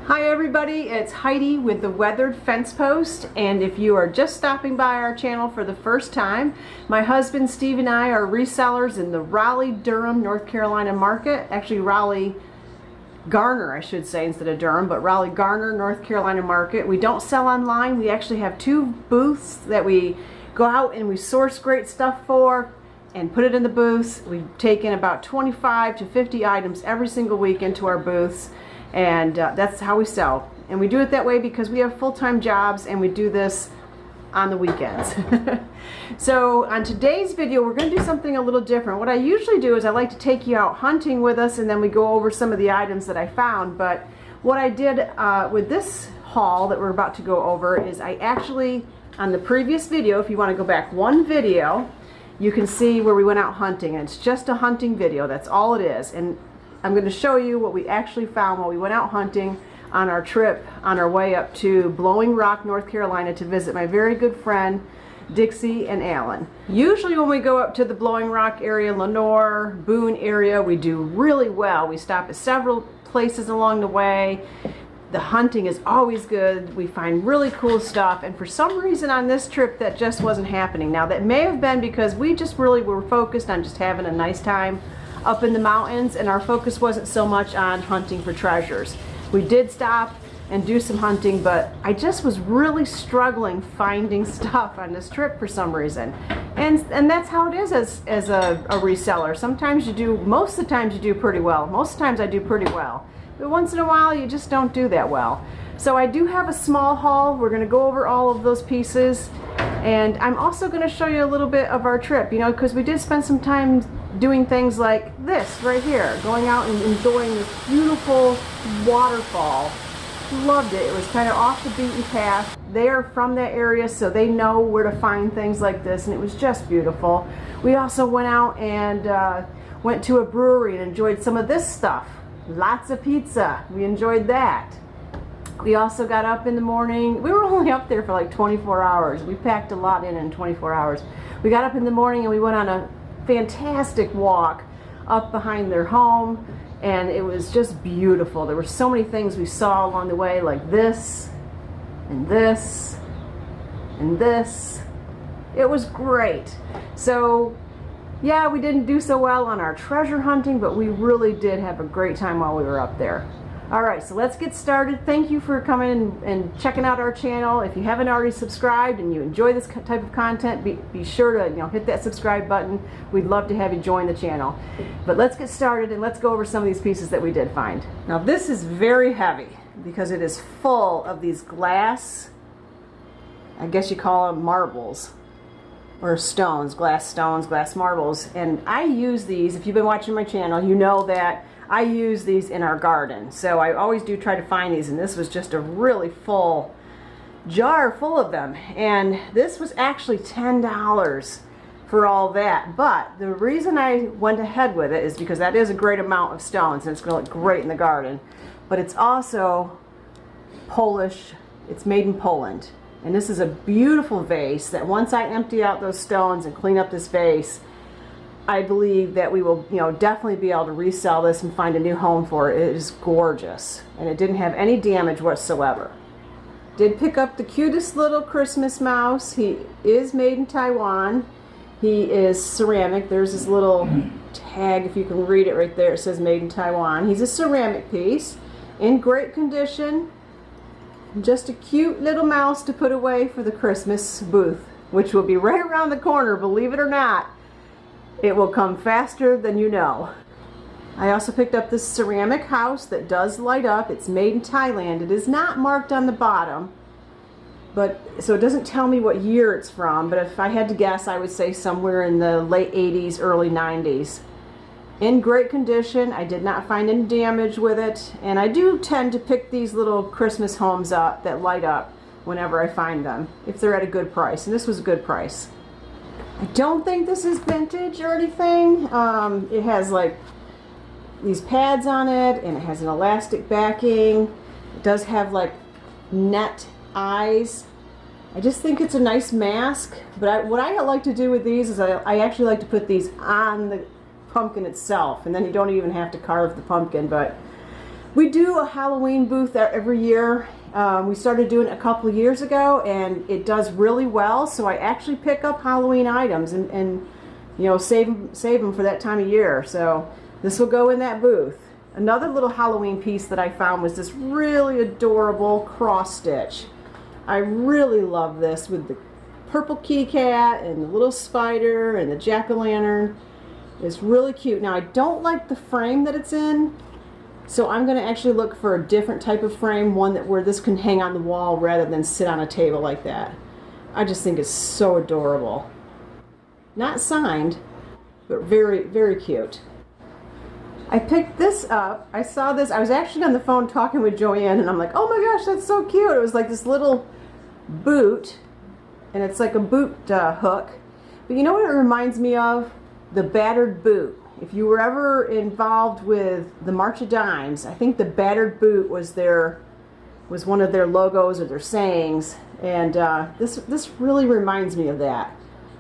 Hi everybody, it's Heidi with the Weathered Fence Post, and if you are just stopping by our channel for the first time, my husband Steve and I are resellers in the Raleigh, Durham, North Carolina market. Actually Raleigh, Garner I should say instead of Durham, but Raleigh, Garner, North Carolina market. We don't sell online. We actually have two booths that we go out and we source great stuff for and put it in the booths. We take in about 25 to 50 items every single week into our booths. And that's how we sell. And we do it that way because we have full-time jobs and we do this on the weekends. So on today's video, we're going to do something a little different. What I usually do is I like to take you out hunting with us and then we go over some of the items that I found. But what I did with this haul that we're about to go over is I actually, on the previous video, if you want to go back one video, you can see where we went out hunting. And it's just a hunting video. That's all it is. And I'm going to show you what we actually found while we went out hunting on our trip on our way up to Blowing Rock, North Carolina to visit my very good friend Dixie and Alan. Usually when we go up to the Blowing Rock area, Lenore, Boone area, we do really well. We stop at several places along the way. The hunting is always good. We find really cool stuff, and for some reason on this trip that just wasn't happening. Now that may have been because we just really were focused on just having a nice time up in the mountains, and our focus wasn't so much on hunting for treasures. We did stop and do some hunting, but I just was really struggling finding stuff on this trip for some reason. And that's how it is as a reseller. Sometimes you do, most of the times you do pretty well. Most of the times I do pretty well. But once in a while you just don't do that well. So I do have a small haul. We're going to go over all of those pieces. And I'm also going to show you a little bit of our trip, you know, because we did spend some time doing things like this right here, going out and enjoying this beautiful waterfall. Loved it. It was kind of off the beaten path. They are from that area, so they know where to find things like this, and it was just beautiful. We also went out and went to a brewery and enjoyed some of this stuff. Lots of pizza. We enjoyed that. We also got up in the morning. We were only up there for like 24 hours. We packed a lot in 24 hours. We got up in the morning and we went on a fantastic walk up behind their home, and it was just beautiful. There were so many things we saw along the way, like this and this and this. It was great. So yeah, we didn't do so well on our treasure hunting, but we really did have a great time while we were up there. Alright, so let's get started. Thank you for coming and checking out our channel. If you haven't already subscribed and you enjoy this type of content, be sure to hit that subscribe button. We'd love to have you join the channel. But let's get started and let's go over some of these pieces that we did find. Now this is very heavy because it is full of these glass, I guess you call them marbles, or stones, glass marbles. And I use these, if you've been watching my channel, you know that I use these in our garden. So I always do try to find these, and this was just a really full jar full of them. And this was actually $10 for all that. But the reason I went ahead with it is because that is a great amount of stones, and it's going to look great in the garden. But it's also Polish. It's made in Poland. And this is a beautiful vase that once I empty out those stones and clean up this vase, I believe that we will, definitely be able to resell this and find a new home for it. It is gorgeous, and it didn't have any damage whatsoever. Did pick up the cutest little Christmas mouse. He is made in Taiwan. He is ceramic. There's his little tag, if you can read it right there. It says made in Taiwan. He's a ceramic piece in great condition. Just a cute little mouse to put away for the Christmas booth, which will be right around the corner, believe it or not. It will come faster than you know. I also picked up this ceramic house that does light up. It's made in Thailand. It is not marked on the bottom, so it doesn't tell me what year it's from, but if I had to guess, I would say somewhere in the late 80s, early 90s. In great condition. I did not find any damage with it, and I do tend to pick these little Christmas homes up that light up whenever I find them, if they're at a good price, and this was a good price. I don't think this is vintage or anything. It has like these pads on it, and it has an elastic backing. It does have like net eyes. I just think it's a nice mask, but what I like to do with these is I actually like to put these on the pumpkin itself, and then you don't even have to carve the pumpkin. But We do a Halloween booth every year. We started doing it a couple of years ago, and it does really well. So I actually pick up Halloween items and you know, save them for that time of year. So this will go in that booth. Another little Halloween piece that I found was this really adorable cross stitch. I really love this with the purple kitty cat and the little spider and the jack-o'-lantern. It's really cute. Now I don't like the frame that it's in, so I'm going to actually look for a different type of frame, one that where this can hang on the wall rather than sit on a table like that. I just think it's so adorable. Not signed, but very, very cute. I picked this up. I saw this. I was actually on the phone talking with Joanne, and I'm like, oh my gosh, that's so cute. It was like this little boot, and it's like a boot hook. But you know what it reminds me of? The battered boot. If you were ever involved with the March of Dimes, I think the battered boot was one of their logos or their sayings, and this really reminds me of that.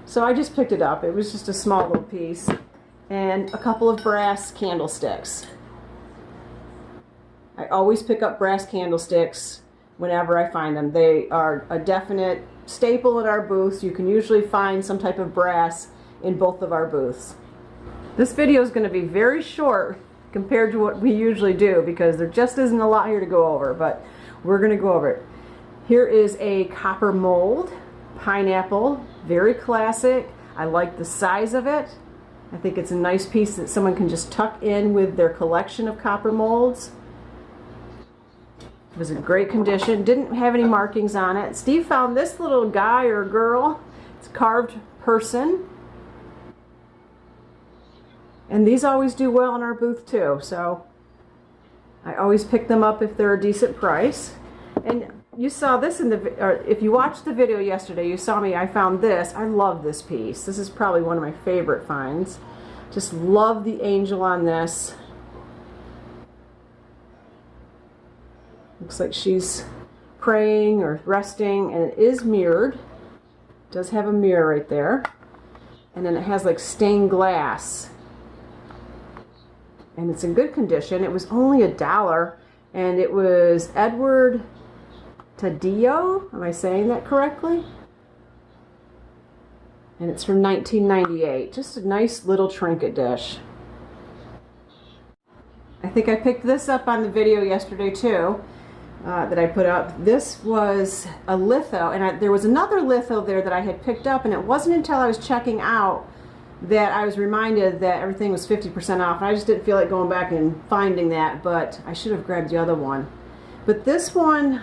So I just picked it up. It was just a small little piece, and a couple of brass candlesticks. I always pick up brass candlesticks whenever I find them. They are a definite staple in our booths. You can usually find some type of brass in both of our booths. This video is going to be very short compared to what we usually do because there just isn't a lot here to go over, but we're going to go over it. Here is a copper mold, pineapple, very classic. I like the size of it. I think it's a nice piece that someone can just tuck in with their collection of copper molds. It was in great condition, didn't have any markings on it. Steve found this little guy or girl. It's a carved person. And these always do well in our booth too, so I always pick them up if they're a decent price. And you saw this in or if you watched the video yesterday, you saw me, I found this. I love this piece. This is probably one of my favorite finds. Just love the angel on this. Looks like she's praying or resting, and it is mirrored. It does have a mirror right there. And then it has like stained glass. And it's in good condition. It was only $1, and it was Edward Taddeo. Am I saying that correctly? And it's from 1998. Just a nice little trinket dish. I think I picked this up on the video yesterday too, that I put up. This was a litho, and there was another litho there that I had picked up, and it wasn't until I was checking out that I was reminded that everything was 50% off. And I just didn't feel like going back and finding that, but I should have grabbed the other one. But this one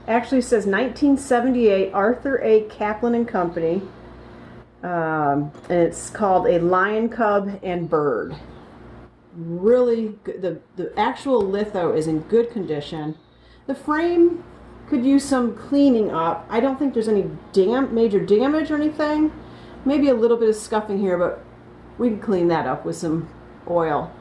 actually says 1978 Arthur A. Kaplan and Company. And it's called a Lion Cub and Bird. Really good. The actual litho is in good condition. The frame could use some cleaning up. I don't think there's any major damage or anything. Maybe a little bit of scuffing here, but we can clean that up with some oil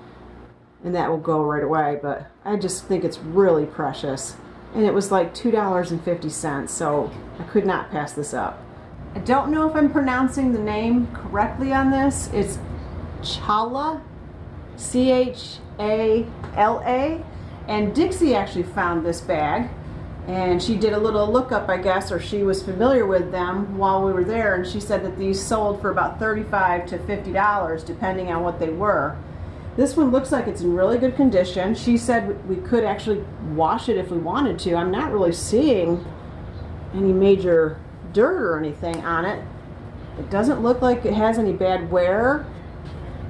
and that will go right away. But I just think it's really precious. And it was like $2.50, so I could not pass this up. I don't know if I'm pronouncing the name correctly on this. It's Chala, C-H-A-L-A. And Dixie actually found this bag, and she did a little lookup, I guess, or she was familiar with them while we were there, and she said that these sold for about $35 to $50 depending on what they were. This one looks like it's in really good condition. She said we could actually wash it if we wanted to. I'm not really seeing any major dirt or anything on it. It doesn't look like it has any bad wear,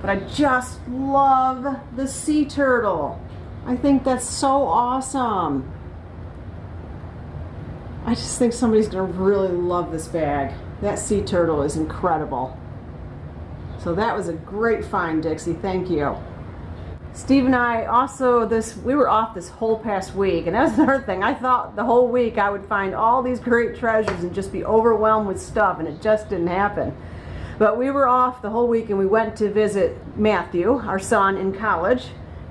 but I just love the sea turtle. I think that's so awesome. I just think somebody's going to really love this bag. That sea turtle is incredible. So that was a great find, Dixie. Thank you. Steve and I also, we were off this whole past week, and that's another thing. I thought the whole week I would find all these great treasures and just be overwhelmed with stuff, and it just didn't happen. But we were off the whole week, and we went to visit Matthew, our son, in college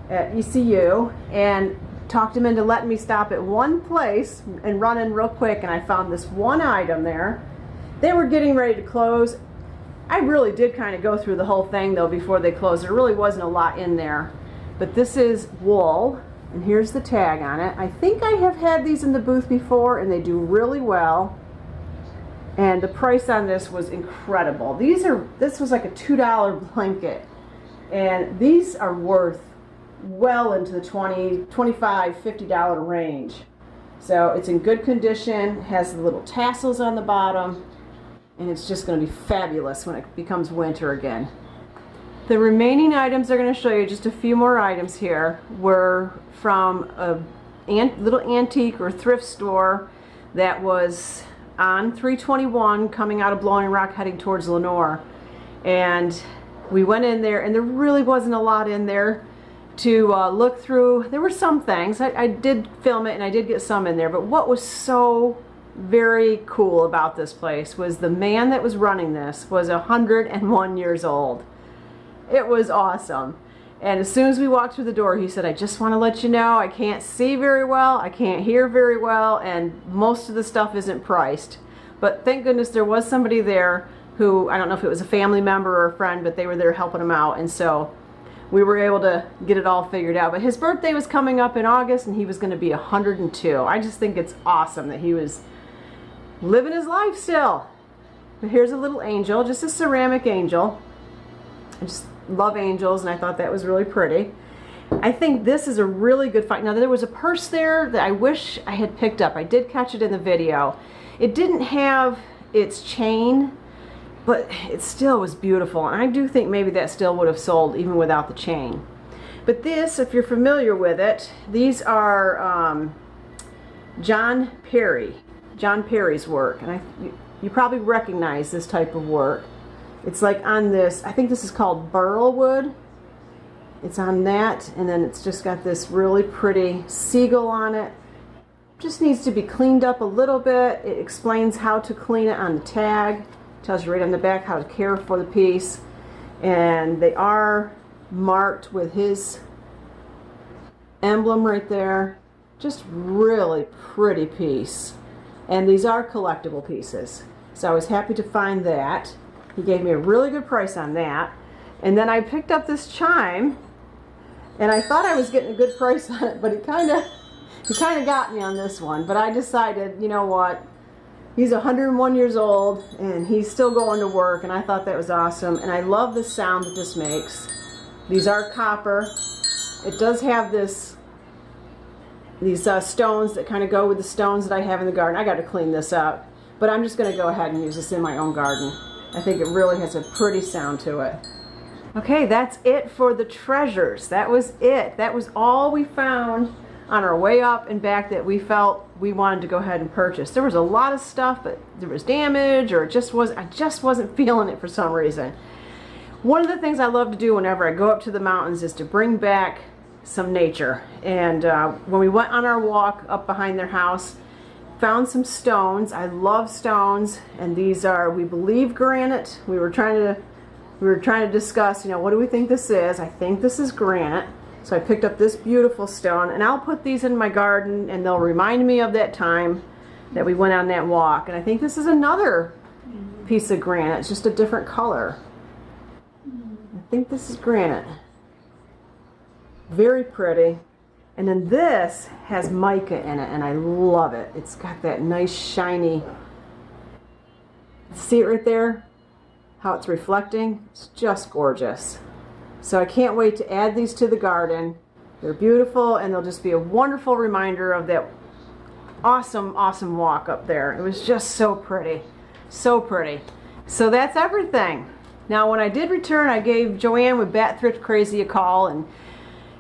at ECU, and talked him into letting me stop at one place and run in real quick, and I found this one item there. They were getting ready to close. I really did kind of go through the whole thing though before they closed. There really wasn't a lot in there. But this is wool, And here's the tag on it. I think I have had these in the booth before, and they do really well. And the price on this was incredible. This was like a $2 blanket. And these are worth well into the $20, $25, $50 range. So it's in good condition, has the little tassels on the bottom, and it's just going to be fabulous when it becomes winter again. The remaining items I'm going to show you, just a few more items here, were from a little antique or thrift store that was on 321 coming out of Blowing Rock heading towards Lenoir. And we went in there, and there really wasn't a lot in there to look through. There were some things. I did film it and I did get some in there, but what was so very cool about this place was the man that was running this was 101 years old. It was awesome. And as soon as we walked through the door, he said, I just want to let you know I can't see very well, I can't hear very well, and most of the stuff isn't priced. But thank goodness there was somebody there who, I don't know if it was a family member or a friend, but they were there helping him out, and so we were able to get it all figured out. But his birthday was coming up in August, and he was going to be 102. I just think it's awesome that he was living his life still. But here's a little angel, just a ceramic angel. I just love angels, and I thought that was really pretty. I think this is a really good find. Now, there was a purse there that I wish I had picked up. I did catch it in the video. It didn't have its chain, but it still was beautiful, and I do think maybe that still would have sold even without the chain. But this, if you're familiar with it, these are John Perry's work, and you probably recognize this type of work. It's like on this, I think this is called burl wood. It's on that, and then it's just got this really pretty seagull on it. Just needs to be cleaned up a little bit. It explains how to clean it on the tag. Tells you right on the back how to care for the piece. And they are marked with his emblem right there. Just really pretty piece. And these are collectible pieces. So I was happy to find that. He gave me a really good price on that. And then I picked up this chime, and I thought I was getting a good price on it, but he kind of got me on this one. But I decided, you know what? He's 101 years old, and he's still going to work, and I thought that was awesome. And I love the sound that this makes. These are copper. It does have these stones that kind of go with the stones that I have in the garden. I got to clean this up, but I'm just going to go ahead and use this in my own garden. I think it really has a pretty sound to it. Okay, that's it for the treasures. That was it. That was all we found on our way up and back that we felt we wanted to go ahead and purchase. There was a lot of stuff, but there was damage, or I just wasn't feeling it for some reason. One of the things I love to do whenever I go up to the mountains is to bring back some nature. And when we went on our walk up behind their house, found some stones. I love stones, and these are, we believe, granite. We were trying to discuss, you know, what do we think this is? I think this is granite. So I picked up this beautiful stone, and I'll put these in my garden, and they'll remind me of that time that we went on that walk. And I think this is another piece of granite. It's just a different color. I think this is granite. Very pretty. And then this has mica in it, and I love it. It's got that nice shiny, see it right there? How it's reflecting? It's just gorgeous. So I can't wait to add these to the garden. They're beautiful, and they'll just be a wonderful reminder of that awesome, awesome walk up there. It was just so pretty. So pretty. So that's everything. Now, when I did return, I gave Joanne with Bat Thrift Crazy a call and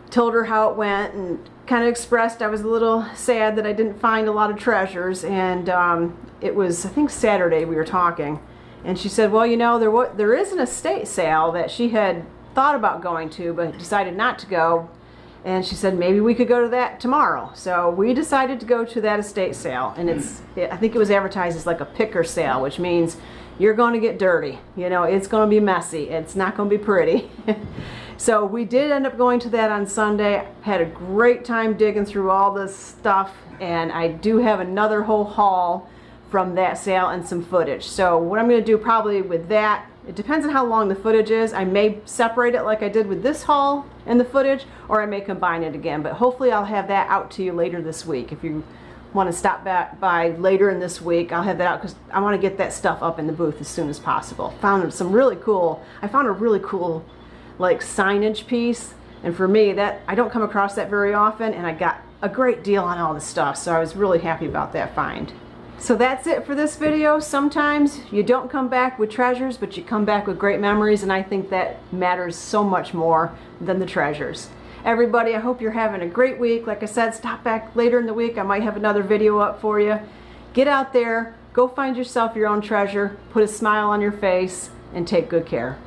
told her how it went, and kind of expressed I was a little sad that I didn't find a lot of treasures. And it was, I think, Saturday we were talking, and she said, well, you know, there is an estate sale that she had thought about going to but decided not to go, and she said maybe we could go to that tomorrow. So we decided to go to that estate sale, and I think it was advertised as like a picker sale, which means you're going to get dirty. You know, it's going to be messy. It's not going to be pretty. So we did end up going to that on Sunday. Had a great time digging through all this stuff, and I do have another whole haul from that sale and some footage. So what I'm going to do probably with that It depends on how long the footage is. I may separate it like I did with this haul and the footage, or I may combine it again, but hopefully I'll have that out to you later this week. If you want to stop back by later in this week, I'll have that out because I want to get that stuff up in the booth as soon as possible. I found a really cool like signage piece, and for me, that I don't come across that very often, and I got a great deal on all the stuff, so I was really happy about that find. So that's it for this video. Sometimes you don't come back with treasures, but you come back with great memories, and I think that matters so much more than the treasures. Everybody, I hope you're having a great week. Like I said, stop back later in the week. I might have another video up for you. Get out there, go find yourself your own treasure, put a smile on your face, and take good care.